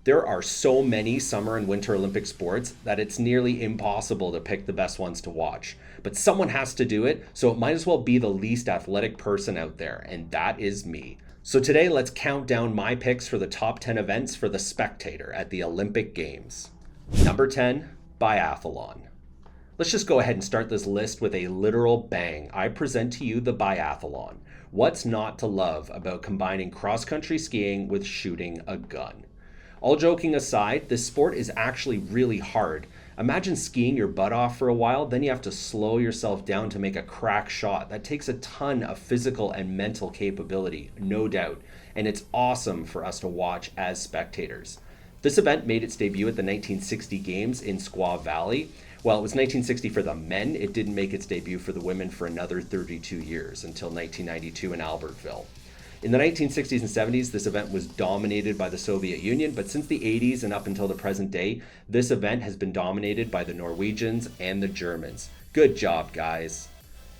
There are so many summer and winter Olympic sports that it's nearly impossible to pick the best ones to watch. But someone has to do it, so it might as well be the least athletic person out there, and that is me. So today, let's count down my picks for the top 10 events for the spectator at the Olympic Games. Number 10, Biathlon. Let's just go ahead and start this list with a literal bang. I present to you the biathlon. What's not to love about combining cross-country skiing with shooting a gun? All joking aside, this sport is actually really hard. Imagine skiing your butt off for a while, then you have to slow yourself down to make a crack shot. That takes a ton of physical and mental capability, no doubt, and it's awesome for us to watch as spectators. This event made its debut at the 1960 Games in Squaw Valley. Well, it was 1960 for the men. It didn't make its debut for the women for another 32 years until 1992 in Albertville. In the 1960s and 70s, this event was dominated by the Soviet Union, but since the 80s and up until the present day, this event has been dominated by the Norwegians and the Germans. Good job, guys.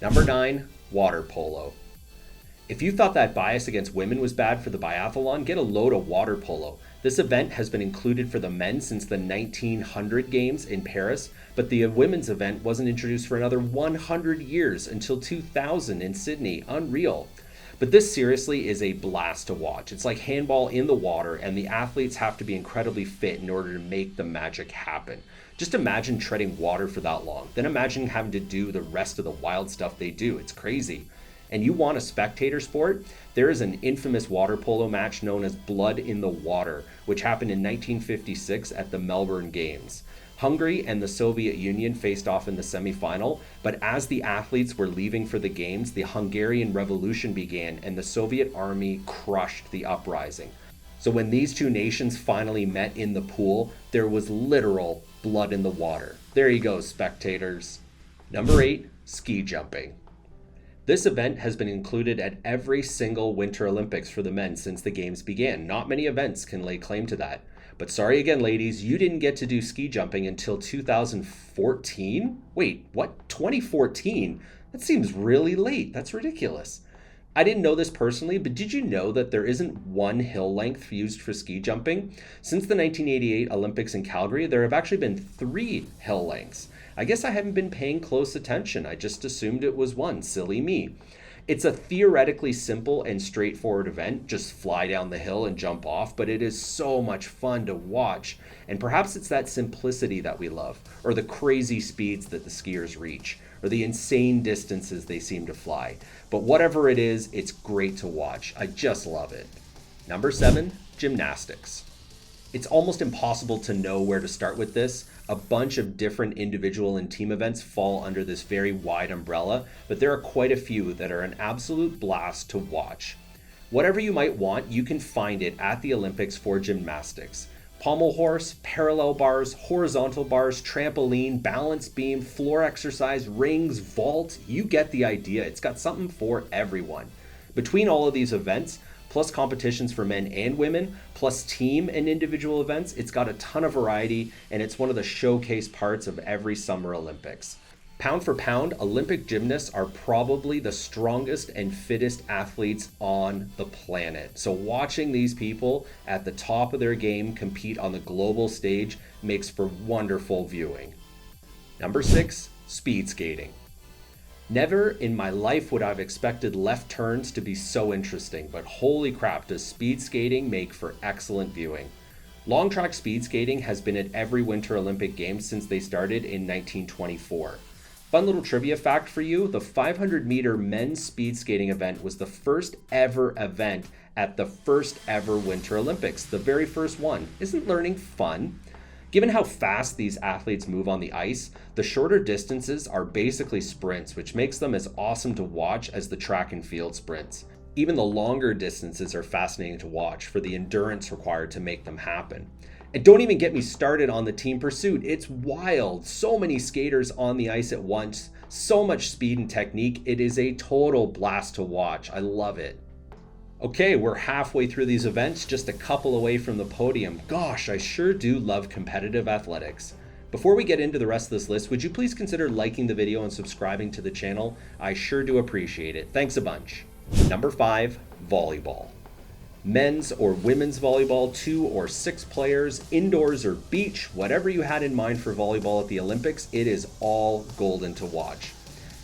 Number 9, water polo. If you thought that bias against women was bad for the biathlon, get a load of water polo. This event has been included for the men since the 1900 Games in Paris, but the women's event wasn't introduced for another 100 years until 2000 in Sydney. Unreal. But this seriously is a blast to watch. It's like handball in the water, and the athletes have to be incredibly fit in order to make the magic happen. Just imagine treading water for that long. Then imagine having to do the rest of the wild stuff they do. It's crazy. And you want a spectator sport? There is an infamous water polo match known as Blood in the Water, which happened in 1956 at the Melbourne Games. Hungary and the Soviet Union faced off in the semifinal, but as the athletes were leaving for the games, the Hungarian Revolution began and the Soviet army crushed the uprising. So when these two nations finally met in the pool, there was literal blood in the water. There you go, spectators. Number 8, ski jumping. This event has been included at every single Winter Olympics for the men since the games began. Not many events can lay claim to that. But sorry again, ladies, you didn't get to do ski jumping until 2014? Wait, what? 2014? That seems really late. That's ridiculous. I didn't know this personally, but did you know that there isn't one hill length used for ski jumping? Since the 1988 Olympics in Calgary, there have actually been 3 hill lengths. I guess I haven't been paying close attention. I just assumed it was one. Silly me. It's a theoretically simple and straightforward event, just fly down the hill and jump off, but it is so much fun to watch. And perhaps it's that simplicity that we love, or the crazy speeds that the skiers reach, or the insane distances they seem to fly. But whatever it is, it's great to watch. I just love it. Number 7, gymnastics. It's almost impossible to know where to start with this. A bunch of different individual and team events fall under this very wide umbrella, but there are quite a few that are an absolute blast to watch. Whatever you might want, you can find it at the Olympics for gymnastics. Pommel horse, parallel bars, horizontal bars, trampoline, balance beam, floor exercise, rings, vault, you get the idea. It's got something for everyone. Between all of these events, plus competitions for men and women, plus team and individual events, it's got a ton of variety, and it's one of the showcase parts of every Summer Olympics. Pound for pound, Olympic gymnasts are probably the strongest and fittest athletes on the planet. So watching these people at the top of their game compete on the global stage makes for wonderful viewing. Number 6, speed skating. Never in my life would I have expected left turns to be so interesting, but holy crap, does speed skating make for excellent viewing. Long track speed skating has been at every Winter Olympic Games since they started in 1924. Fun little trivia fact for you, the 500-meter men's speed skating event was the first ever event at the first ever Winter Olympics, the very first one. Isn't learning fun? Given how fast these athletes move on the ice, the shorter distances are basically sprints, which makes them as awesome to watch as the track and field sprints. Even the longer distances are fascinating to watch for the endurance required to make them happen. And don't even get me started on the team pursuit. It's wild. So many skaters on the ice at once, so much speed and technique. It is a total blast to watch. I love it. Okay, we're halfway through these events, just a couple away from the podium. Gosh, I sure do love competitive athletics. Before we get into the rest of this list, would you please consider liking the video and subscribing to the channel? I sure do appreciate it. Thanks a bunch. Number 5, volleyball. Men's or women's volleyball, 2 or 6 players, indoors or beach, whatever you had in mind for volleyball at the Olympics, it is all golden to watch.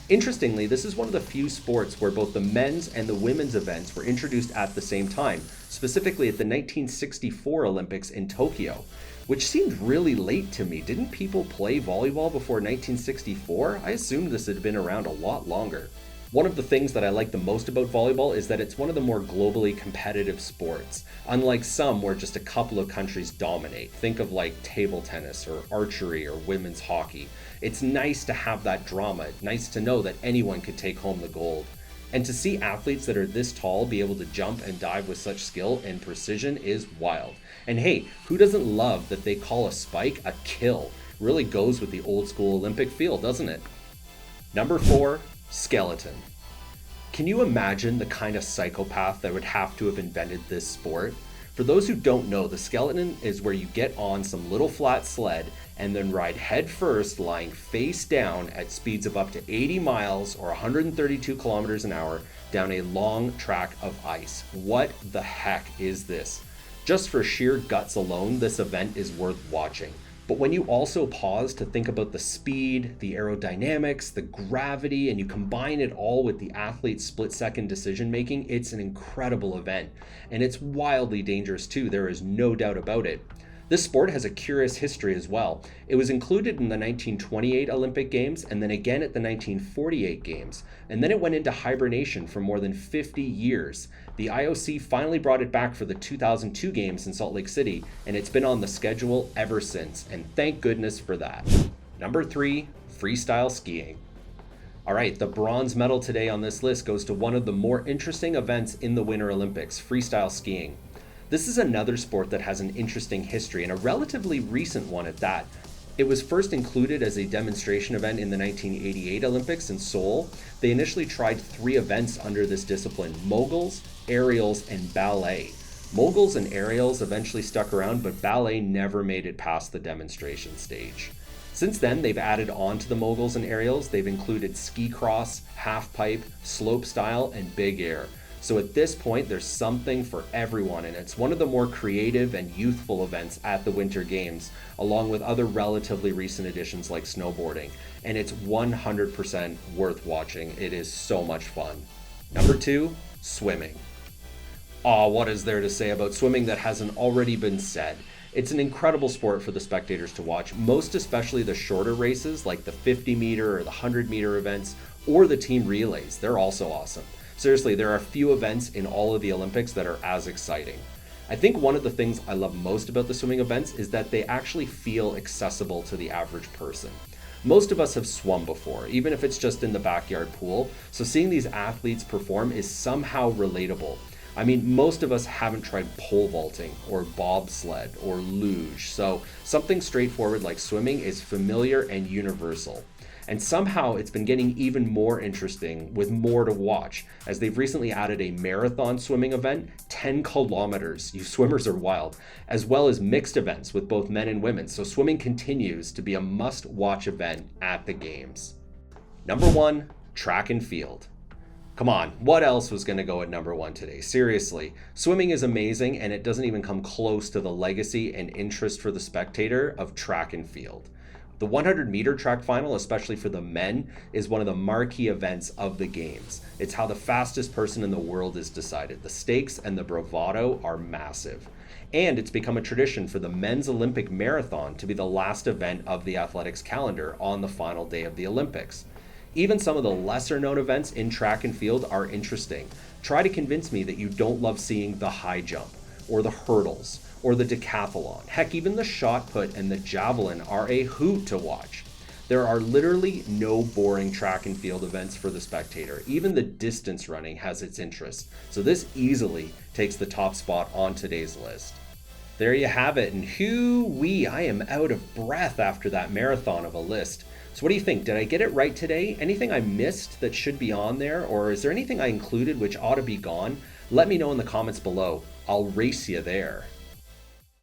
Interestingly, this is one of the few sports where both the men's and the women's events were introduced at the same time, specifically at the 1964 Olympics in Tokyo, which seemed really late to me. Didn't people play volleyball before 1964? I assumed this had been around a lot longer. One of the things that I like the most about volleyball is that it's one of the more globally competitive sports, unlike some where just a couple of countries dominate. Think of like table tennis or archery or women's hockey. It's nice to have that drama, nice to know that anyone could take home the gold. And to see athletes that are this tall be able to jump and dive with such skill and precision is wild. And hey, who doesn't love that they call a spike a kill? Really goes with the old school Olympic feel, doesn't it? Number 4, skeleton. Can you imagine the kind of psychopath that would have to have invented this sport? For those who don't know, the skeleton is where you get on some little flat sled and then ride head first, lying face down at speeds of up to 80 miles or 132 kilometers an hour down a long track of ice. What the heck is this? Just for sheer guts alone, this event is worth watching. But when you also pause to think about the speed, the aerodynamics, the gravity, and you combine it all with the athlete's split-second decision-making, it's an incredible event. And it's wildly dangerous too, there is no doubt about it. This sport has a curious history as well. It was included in the 1928 Olympic Games and then again at the 1948 Games. And then it went into hibernation for more than 50 years. The IOC finally brought it back for the 2002 Games in Salt Lake City, and it's been on the schedule ever since, and thank goodness for that. Number 3, freestyle skiing. All right, the bronze medal today on this list goes to one of the more interesting events in the Winter Olympics, freestyle skiing. This is another sport that has an interesting history, and a relatively recent one at that. It was first included as a demonstration event in the 1988 Olympics in Seoul. They initially tried 3 events under this discipline: moguls, aerials, and ballet. Moguls and aerials eventually stuck around, but ballet never made it past the demonstration stage. Since then, they've added on to the moguls and aerials. They've included ski cross, half pipe, slope style, and big air. So at this point, there's something for everyone, and it's one of the more creative and youthful events at the Winter Games, along with other relatively recent additions like snowboarding. And it's 100% worth watching. It is so much fun. Number 2, swimming. What is there to say about swimming that hasn't already been said? It's an incredible sport for the spectators to watch, most especially the shorter races like the 50 meter or the 100 meter events, or the team relays. They're also awesome. Seriously, there are few events in all of the Olympics that are as exciting. I think one of the things I love most about the swimming events is that they actually feel accessible to the average person. Most of us have swum before, even if it's just in the backyard pool, so seeing these athletes perform is somehow relatable. I mean, most of us haven't tried pole vaulting or bobsled or luge, so something straightforward like swimming is familiar and universal. And somehow it's been getting even more interesting with more to watch, as they've recently added a marathon swimming event, 10 kilometers, you swimmers are wild, as well as mixed events with both men and women. So swimming continues to be a must-watch event at the Games. Number 1, track and field. Come on, what else was going to go at number 1 today? Seriously, swimming is amazing, and it doesn't even come close to the legacy and interest for the spectator of track and field. The 100-meter track final, especially for the men, is one of the marquee events of the Games. It's how the fastest person in the world is decided. The stakes and the bravado are massive. And it's become a tradition for the men's Olympic marathon to be the last event of the athletics calendar on the final day of the Olympics. Even some of the lesser-known events in track and field are interesting. Try to convince me that you don't love seeing the high jump, or the hurdles, or the decathlon. Heck, even the shot put and the javelin are a hoot to watch. There are literally no boring track and field events for the spectator. Even the distance running has its interest. So this easily takes the top spot on today's list. There you have it, and hoo-wee, I am out of breath after that marathon of a list. So what do you think? Did I get it right today? Anything I missed that should be on there? Or is there anything I included which ought to be gone? Let me know in the comments below. I'll race you there.